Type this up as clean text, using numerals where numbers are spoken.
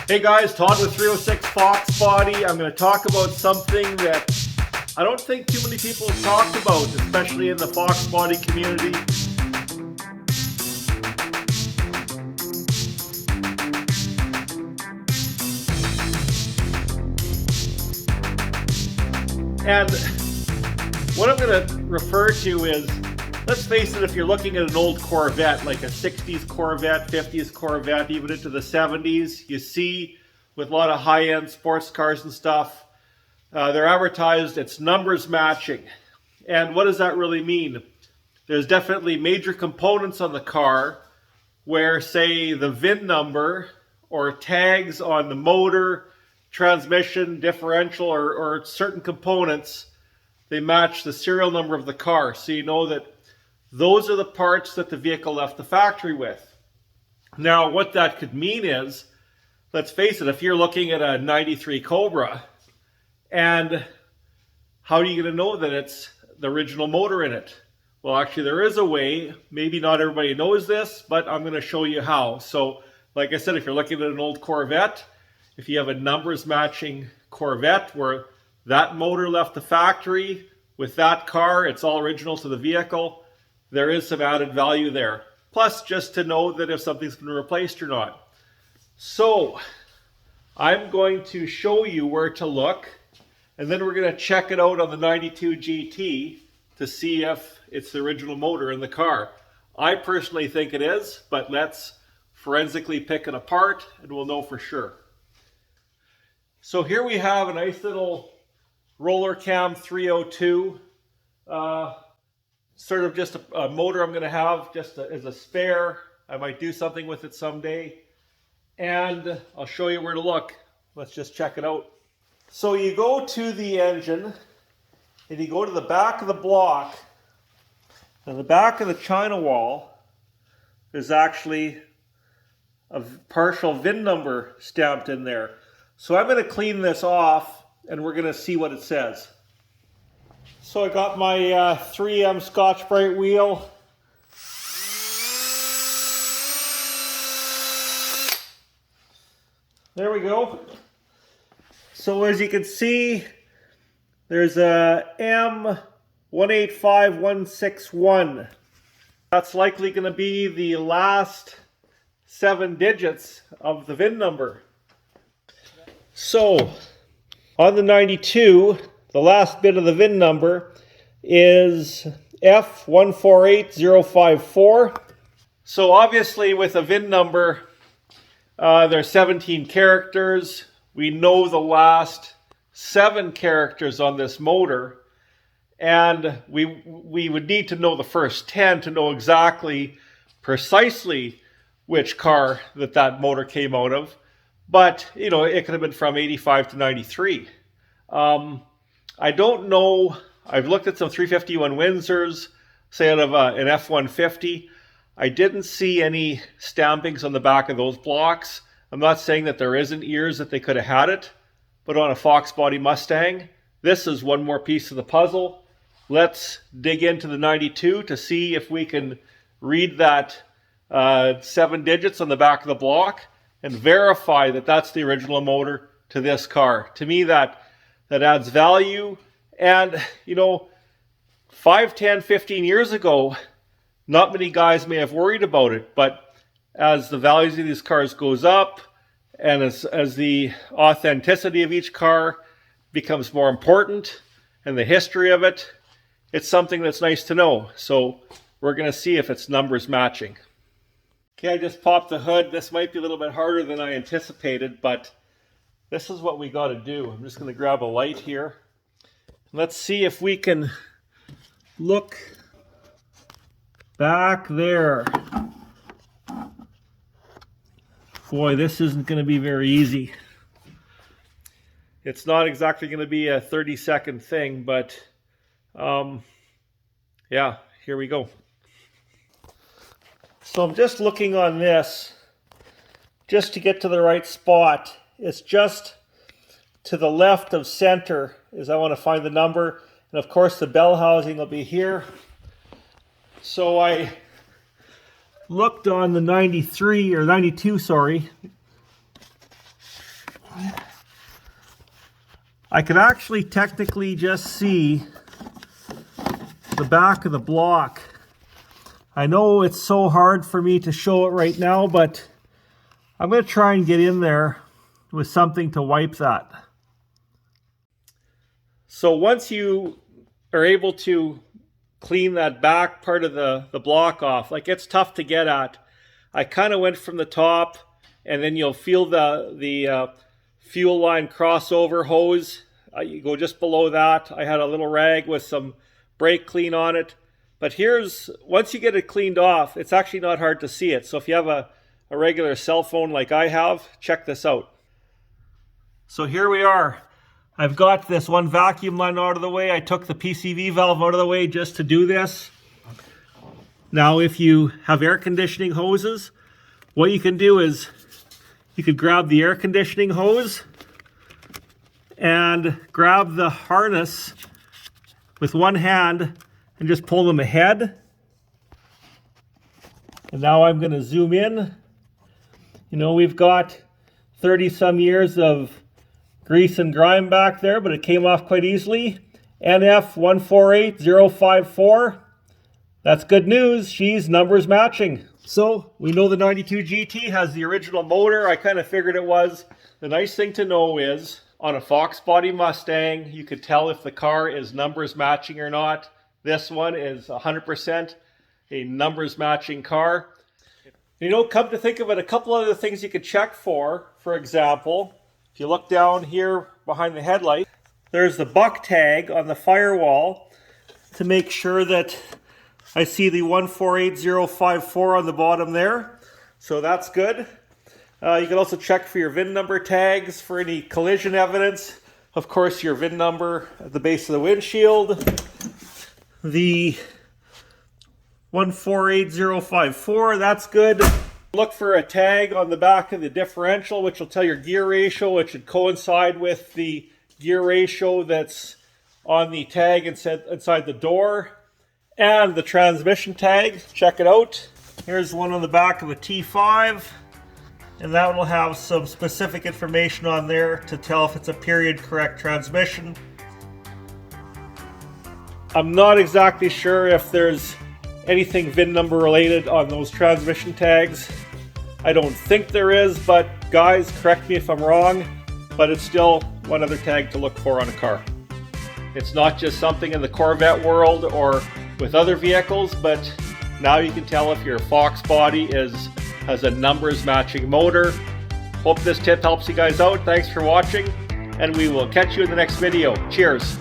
Hey guys, Todd with 306 Foxbody. I'm going to talk about something that I don't think too many people have talked about, especially in the Foxbody community. And what I'm going to refer to is, let's face it, if you're looking at an old Corvette, like a 60s Corvette, 50s Corvette, even into the 70s, you see with a lot of high-end sports cars and stuff, they're advertised, it's numbers matching. And what does that really mean? There's definitely major components on the car where, say, the VIN number or tags on the motor, transmission, differential, or certain components, they match the serial number of the car. So you know that those are the parts that the vehicle left the factory with. Now, what that could mean is, let's face it, if you're looking at a 93 Cobra, and how are you going to know that it's the original motor in it? Well, actually, there is a way. Maybe not everybody knows this, but I'm going to show you how. So, like I said, if you're looking at an old Corvette, if you have a numbers matching Corvette where that motor left the factory with that car, it's all original to the vehicle, there is some added value there. Plus, just to know that if something's been replaced or not. So, I'm going to show you where to look, and then we're going to check it out on the 92 GT to see if it's the original motor in the car. I personally think it is, but let's forensically pick it apart and we'll know for sure. So here we have a nice little roller cam 302, sort of just a motor I'm going to have just as a spare. I might do something with it someday, and I'll show you where to look. Let's just check it out. So you go to the engine and you go to the back of the block. On the back of the China wall, there's actually a partial VIN number stamped in there. So I'm going to clean this off and we're going to see what it says. So I got my 3M Scotch-Brite wheel. There we go. So as you can see, there's a M185161. That's likely going to be the last 7 digits of the VIN number. So, on the 92, the last bit of the VIN number is F148054. So obviously with a VIN number, there's 17 characters. We know the last 7 characters on this motor, and we would need to know the first 10 to know exactly, precisely which car that motor came out of. But, you know, it could have been from 85 to 93. I don't know. I've looked at some 351 Windsors, say out of an F-150. I didn't see any stampings on the back of those blocks. I'm not saying that there isn't years that they could have had it, but on a Foxbody Mustang, this is one more piece of the puzzle. Let's dig into the 92 to see if we can read that 7 digits on the back of the block and verify that that's the original motor to this car. To me, that adds value. And, you know, 5, 10, 15 years ago, not many guys may have worried about it, but as the values of these cars goes up, and as the authenticity of each car becomes more important, and the history of it, it's something that's nice to know. So we're going to see if it's numbers matching. Okay, I just popped the hood. This might be a little bit harder than I anticipated, but this is what we got to do. I'm just going to grab a light here. Let's see if we can look back there. Boy, this isn't going to be very easy. It's not exactly going to be a 30-second thing, but yeah, here we go. So I'm just looking on this just to get to the right spot. It's just to the left of center is I want to find the number. And of course the bell housing will be here. So I looked on the 93 or 92, sorry, I can actually technically just see the back of the block. I know it's so hard for me to show it right now, but I'm going to try and get in there with something to wipe that. So once you are able to clean that back part of the block off, like it's tough to get at. I kind of went from the top, and then you'll feel the fuel line crossover hose. You go just below that. I had a little rag with some brake clean on it. But once you get it cleaned off, it's actually not hard to see it. So if you have a regular cell phone like I have, check this out. So here we are. I've got this one vacuum line out of the way. I took the PCV valve out of the way just to do this. Now, if you have air conditioning hoses, what you can do is you could grab the air conditioning hose and grab the harness with one hand and just pull them ahead. And now I'm going to zoom in. You know, we've got 30 some years of grease and grime back there, but it came off quite easily. NF148054. That's good news. She's numbers matching. So we know the 92 GT has the original motor. I kind of figured it was. The nice thing to know is on a Foxbody Mustang, you could tell if the car is numbers matching or not. This one is 100% a numbers matching car. You know, come to think of it, a couple other things you could check for example, if you look down here behind the headlight, there's the buck tag on the firewall to make sure that I see the 148054 on the bottom there. So that's good. You can also check for your VIN number tags for any collision evidence. Of course, your VIN number at the base of the windshield. The 148054, that's good. Look for a tag on the back of the differential, which will tell your gear ratio. It should coincide with the gear ratio that's on the tag inside the door. And the transmission tag, check it out. Here's one on the back of a T5. And that will have some specific information on there to tell if it's a period correct transmission. I'm not exactly sure if there's anything VIN number related on those transmission tags. I don't think there is, but guys, correct me if I'm wrong, but it's still one other tag to look for on a car. It's not just something in the Corvette world or with other vehicles, but now you can tell if your Foxbody has a numbers matching motor. Hope this tip helps you guys out. Thanks for watching, and we will catch you in the next video. Cheers.